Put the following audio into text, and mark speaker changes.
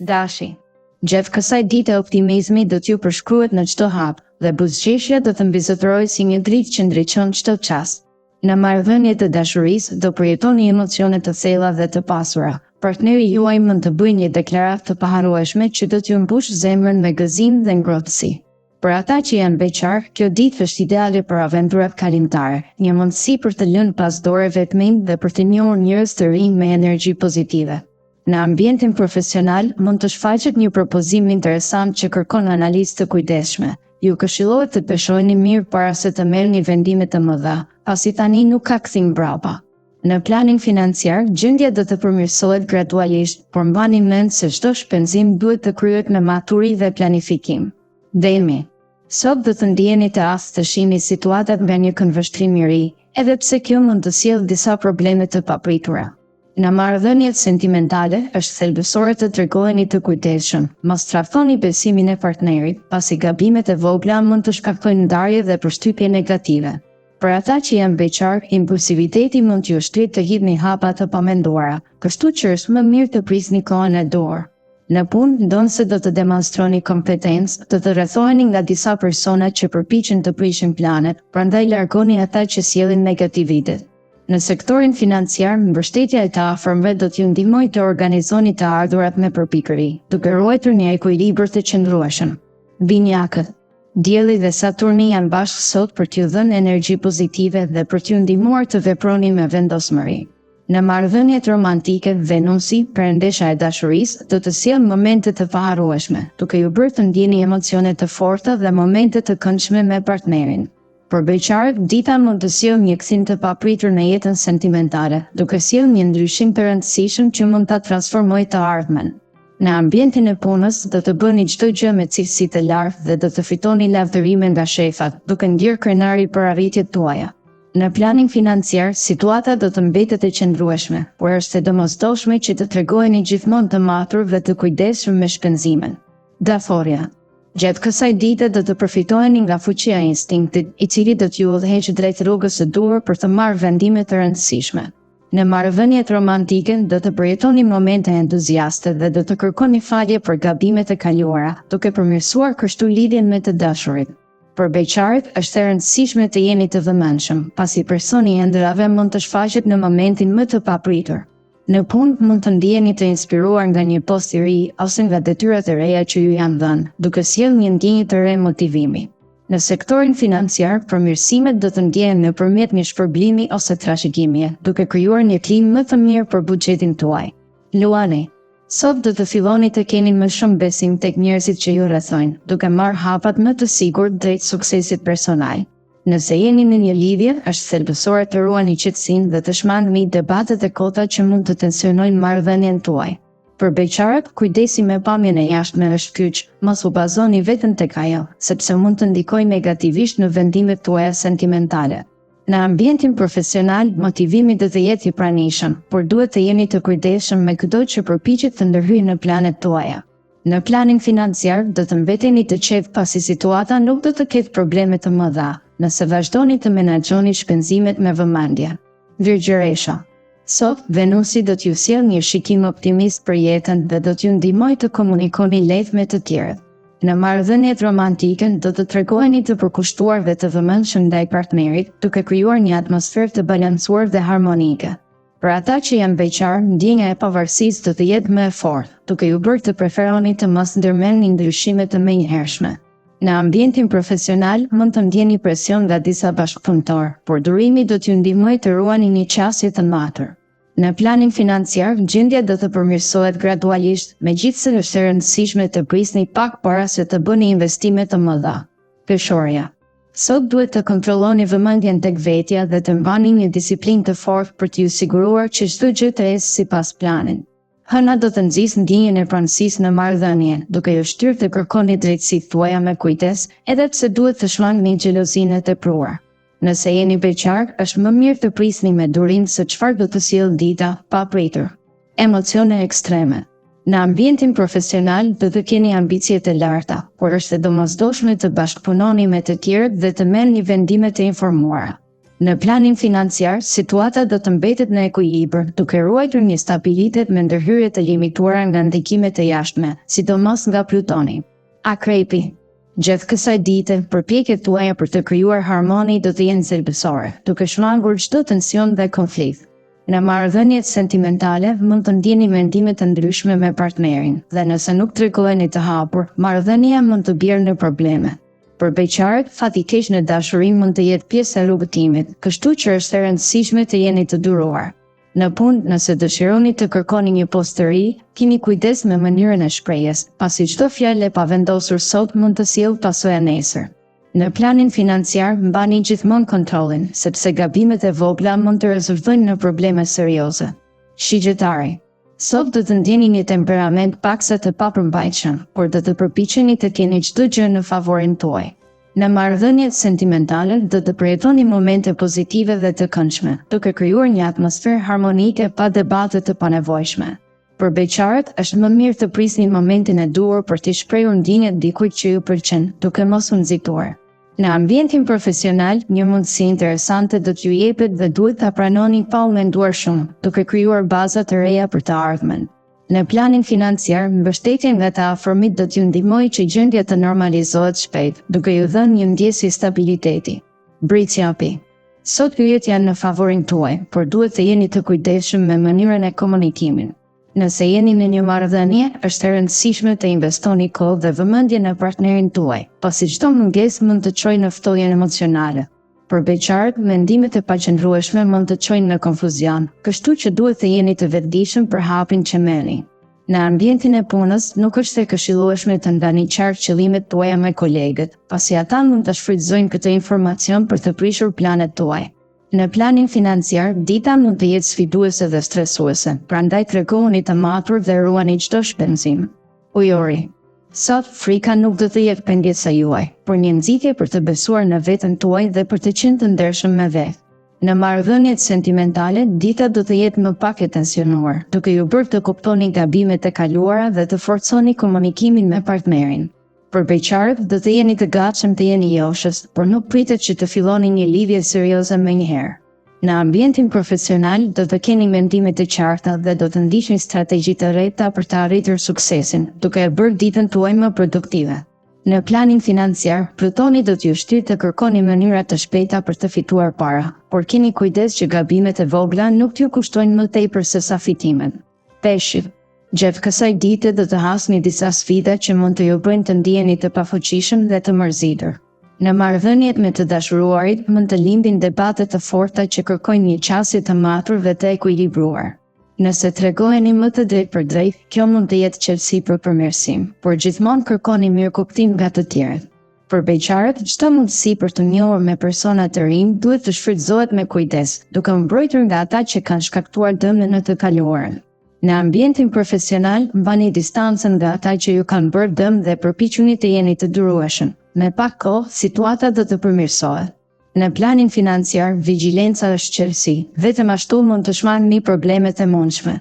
Speaker 1: Dashi. Gjatë kësaj dite optimizmi do t'ju përshkruhet në çdo hap dhe buzëqeshja do të mbizotërojë si një dritë që ndriçon çdo çast. Në marrëdhënie të dashurisë do përjetoni emocione të thella dhe të pasura. Partneri juaj mund të bëjë një deklaratë të paharrueshme që do t'ju mbush zemrën me gëzim dhe ngrohtësi. Për ata që janë beqar, kjo ditë është ideale për aventurat kalimtare, një mundësi për të lënë pas dore vetmin dhe për të njohur njerëz të rinj me energji pozitive. Në ambientin profesional, mund të shfaqet një propozim interesant që kërkon analizë të kujdesshme. Ju këshillohet të peshojeni mirë para se të merrni vendime të mëdha, pasi tani nuk ka kthim mbrapa. Në planin financiar, gjendja do të përmirësohet gradualisht, por mbani mend se çdo shpenzim duhet të kryhet me maturi dhe planifikim. Demi. Sot do të ndjeni të aftë të shihni situatat nga një këndvështrim i ri, edhe pse kjo mund të sjellë disa probleme të papritura. Në marrëdhëniet sentimentale, është thelbësore të tregoheni të kujdesshëm, mos tradhoni besimin e partnerit, pasi gabimet e vogla mund të shkaktojnë ndarje dhe përshtypje negative. Për ata që janë beqar, impulsiviteti mund t'ju shtrit të hidhni hapa të pamenduara, kështu që është më mirë të prisni kohën e dorë. Në punë, ndonse do të demonstroni kompetencë, do të rrethoheni nga disa persona që përpiqen të prishin planet, prandaj largoni ata që sjellin negativitet. Në sektorin financiar, mbështetja e të afërmve do t'ju ndihmojë të organizoni të ardhurat me përpikëri, duke ruajtur një ekuilibër të qëndrueshëm. Binjakët. Dielli dhe Saturni janë bashkë sot për t'ju dhënë energji pozitive dhe për t'ju ndihmuar të veproni me vendosmëri. Në marrëdhëniet romantike, Venusi, perëndesha e dashurisë, do të sjellë momente të paharrueshme, duke ju bërë të ndjeni emocione të forta dhe momente të këndshme me partnerin. Për beqarët, dita mund të sjellë një kthim të papritur në jetën sentimentale, duke sjellë një ndryshim të rëndësishëm që mund ta transformojë të ardhmen. Në ambientin e punës, do të bëni çdo gjë me cilësi të lartë dhe do të fitoni lavdërime nga shefat, duke ndjerë krenari për arritjet tuaja. Në planin financiar, situata do të mbetet e qëndrueshme, por është e domosdoshme që të tregoheni gjithmonë të matur dhe të kujdesshëm me shpenzimin. Daforia. Gjatë kësaj dite do të përfitoheni nga fuqia e instinktit, i cili do t'ju udhëheqë drejt rrugës së duhur për të marrë vendime të rëndësishme. Në marrëdhëniet romantike do të përjetoni momente entuziaste dhe do të kërkoni falje për gabimet e kaluara, duke përmirësuar kështu lidhjen me të dashurit. Për beqarët, është e rëndësishme të jeni të vëmendshëm, pasi personi i ëndrrave mund të shfaqet në momentin më të papritur. Në punë mund të ndjeni të inspiruar nga një post i ri ose nga detyrat e reja që ju janë dhënë, duke sjellë një ndjenjë të re motivimi. Në sektorin financiar, përmirësimet do të ndjehen nëpërmjet një shpërblimi ose trashëgimie, duke krijuar një klimë më të mirë për buxhetin tuaj. Luani. Sot do të filloni të keni më shumë besim tek njerëzit që ju rrethojnë, duke marrë hapat më të sigurt drejt suksesit personal. Nëse jeni në një lidhje, është thelbësore të ruani qetësinë dhe të shmangni debatet e kota që mund të tensionojnë marrëdhënien tuaj. Për beqarët, kujdesi me pamjen e jashtme është kyç, mos u bazoni vetëm tek ajo, sepse mund të ndikojë negativisht në vendimet tuaja sentimentale. Në ambientin profesional, motivimi do të jetë i pranishëm, por duhet të jeni të kujdesshëm me çdo që përpiqet të ndërhyjë në planet tuaja. Në planin financiar, do të mbeteni të qetë pasi situata nuk do të ketë probleme të mëdha, nëse vazhdoni të menaxhoni shpenzimet me vëmendje. Virgjëresha. Sot, Venusi do t'ju sjellë një shikim optimist për jetën dhe do t'ju ndihmojë të komunikoni lehtë me të tjerët. Në marrëdhëniet romantike do të tregoheni të përkushtuar dhe të vëmendshëm ndaj partnerit, duke krijuar një atmosferë të balancuar dhe harmonike. Për ata që janë beqar, ndjenja e pavarësisë do të jetë më e fortë, duke ju bërë të preferoni të mos ndërmerrni ndryshime të menjëhershme. Në ambientin profesional, mund të ndjeni presion nga disa bashkëpunëtorë, por durimi do t'ju ndihmojë të ruani një qasje të matur. Në planin financiar, gjendja do të përmirësohet gradualisht, megjithëse është e rëndësishme të prisni pak para se të bëni investime të mëdha. Peshoria. Sot duhet të kontrolloni vëmendjen tek vetja dhe të mbani një disiplinë të fortë për t'ju siguruar që çdo gjë të ecë sipas planit. Hëna do të nxjisë ndjenjën e pranësisë në marrëdhënie, duke ju shtyrë të kërkoni drejtësitë tuaja me kujdes, edhe pse duhet të shmangni xhelozinë e tepruar. Nëse jeni beqar, është më mirë të prisni me durim se çfarë do të sjellë dita pa pritur. Emocione ekstreme. Në ambientin profesional do të keni ambicie të larta, por është e domosdoshme të bashkëpunoni me të tjerët dhe të merrni vendime të informuara. Në planin financiar, situata do të mbetet në ekuilibër, duke ruajtur një stabilitet me ndërhyrje të limituara nga ndikimet e jashtme, sidomos nga Plutoni. Akrepi. Gjatë kësaj dite, përpjekjet tuaja për të krijuar harmoni do të jenë thelbësore, duke shmangur çdo tension dhe konflikt. Në marrëdhëniet sentimentale mund të ndjeni mendime të ndryshme me partnerin, dhe nëse nuk tregojeni të hapur, marrëdhënia mund të bjerë në probleme. Për beqarët, fati keq në dashuri mund të jetë pjesë e rrugëtimit, kështu që është e rëndësishme të jeni të duruar. Në punë, nëse dëshironi të kërkoni një postë të ri, keni kujdes me mënyrën e shprehjes, pasi çdo fjalë e pavendosur sot mund të sjellë pasoja nesër. Në planin financiar, mbani gjithmonë kontrollin, sepse gabimet e vogla mund të rezultojnë në probleme serioze. Shigjetari. Sot do të ndjeni një temperament paksa të papërmbajtshëm, por do të përpiqeni të keni çdo gjë në favorin tuaj. Në marrëdhëniet sentimentale do të përjetoni momente pozitive dhe të këndshme, duke krijuar një atmosferë harmonike pa debate të panevojshme. Për beqarët, është më mirë të prisni momentin e duhur për të shprehur ndjenjat dikujt që ju pëlqen, duke mos u nxituar. Në ambientin profesional, një mundësi interesante do t'ju jepet dhe duhet ta pranoni pa u menduar shumë, duke krijuar baza të reja për të ardhmen. Në planin financiar, mbështetja nga të afërmit do t'ju ndihmojë që gjendja të normalizohet shpejt, duke ju dhënë një ndjesë stabiliteti. Britsjapi. Sot pyetjet janë në favorin tuaj, por duhet të jeni të kujdesshëm me mënyrën e komunikimit. Nëse jeni në një marrëdhënie, është e rëndësishme të investoni kohë dhe vëmendje në partnerin tuaj, pasi çdo mungesë mund të çojë në ftoljen emocionale. Për beqarët, mendimet e paqëndrueshme mund të çojnë në konfuzion, kështu që duhet të jeni të vetëdijshëm për hapin që merrni. Në ambientin e punës, nuk është e këshillueshme të ndani qartë qëllimet tuaja me kolegët, pasi ata mund të shfrytëzojnë këtë informacion për të prishur planet tuaj. Në planin financiar, dita mund të jetë sfiduese dhe stresuese, prandaj tregohuni të matur dhe ruani çdo shpenzim. Ujori. Sot, frika nuk do të jetë pendjesa juaj, por një nxitje për të besuar në veten tuaj dhe për të qenë të ndershëm me vetë. Në marrëdhëniet sentimentale, dita do të jetë më pak e tensionuar, duke ju bërë të kuptoni gabimet e kaluara dhe të forconi komunikimin me partnerin. Për beqarët, do të jeni të gatshëm të jeni joshës, por nuk pritet që të filloni një lidhje serioze menjëherë. Në ambientin profesional, do të keni mendime të qarta dhe do të ndiqni strategji të rreta për të arritur suksesin, duke e bërë ditën tuaj më produktive. Në planin financiar, Plutoni do t'ju shtyrë të kërkoni mënyra të shpejta për të fituar para, por keni kujdes që gabimet e vogla nuk t'ju kushtojnë më tepër se sa fitimet. Peshqit. Gjatë kësaj dite do të hasni disa sfida që mund të ju bëjnë të ndiheni të pafuqishëm dhe të mërzitur. Në marrëdhëniet me të dashuruarit mund të lindin debate të forta që kërkojnë një qasje të matur dhe të ekuilibruar. Nëse tregoheni më të drejtë për drejtë, kjo mund të jetë qetësi për përmirësim, por gjithmonë kërkoni mirëkuptim nga të tjerët. Për beqarët, çdo mundësi për të njohur me persona të rinj duhet të shfrytëzohet me kujdes, duke mbrojtur nga ata që kanë shkaktuar dëm në të kaluarën. Në ambientin profesional, mbani distancën nga ata që ju kanë bërë dëm dhe përpiquni të jeni të durueshëm. Me pak kohë, situata do të përmirësohet. Në planin financiar, vigjilenca është qelësi, vetëm ashtu mund të shmangni problemet e mundshme.